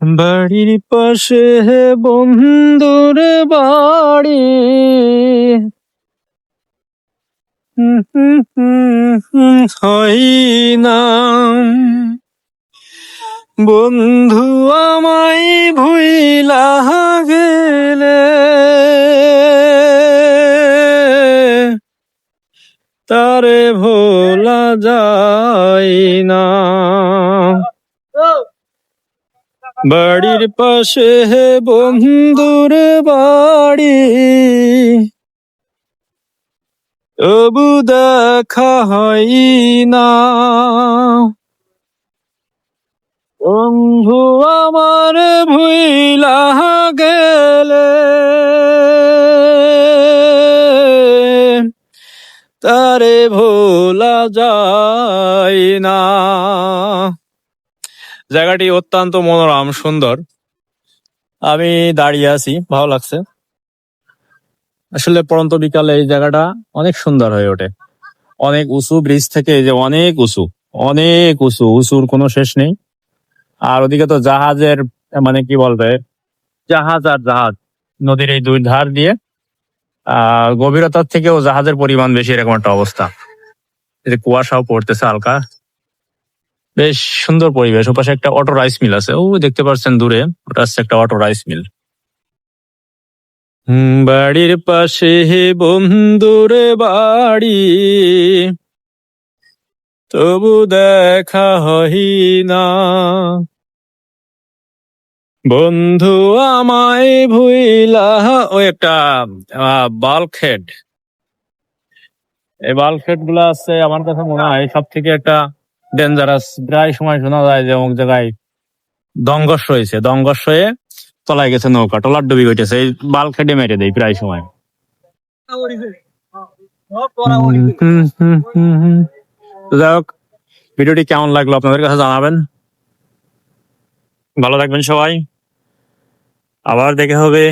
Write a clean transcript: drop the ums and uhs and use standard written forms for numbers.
বাড়ির পাশে বন্ধুর বাড়ি। হয় না বন্ধু আমায় ভুইলা গেলে, তারে ভোলা যায় না। বাড়ির পাশে বন্ধুর বাড়ি, তবু দেখা হয় না। বন্ধু আমার ভুইলা গেলে, তারে ভোলা যায় না। জায়গাটি অত্যন্ত মনোরম, সুন্দর। আমি দাঁড়িয়ে আছি, ভালো লাগছে। আসলে পড়ন্ত বিকালে এই জায়গাটা অনেক সুন্দর হয়ে ওঠে। অনেক উঁচু, ব্রিজ থেকে এই যে অনেক উঁচু, অনেক উঁচু, উঁচুর কোনো শেষ নেই। আর ওদিকে তো জাহাজের, মানে কি বলবে, জাহাজ আর জাহাজ, নদীর এই দুই ধার দিয়ে গভীরতার থেকেও জাহাজের পরিমাণ বেশি, এরকম একটা অবস্থা। এই যে কুয়াশাও পড়তেছে হালকা, বেশ সুন্দর পরিবেশ। ওপাশে একটা অটো রাইস মিল আছে, ও দেখতে পাচ্ছেন দূরে, ওটা হচ্ছে একটা অটো রাইস মিল। বাড়ির পাশে বন্ধুর বাড়ি, তবু দেখা হয় না। বন্ধু আমায় ভুইলা, ওই একটা বাল্কহেড, এই বাল্কহেড গুলা আছে আমার কাছে মনে হয় সব থেকে একটা ডেঞ্জারাস। প্রায় সময় শোনা যায় যে অমুক জায়গায় দঙ্গস হয়েছে, দঙ্গস হয়ে তলায় গেছে নৌকা, টলার ডুবি গেছে, এই বাল্কহেডে মেরে দেয় প্রায় সময়। তো যাই হোক, ভিডিওটি কেমন লাগলো আপনাদের কাছে জানাবেন। ভালো থাকবেন সবাই, আবার দেখা হবে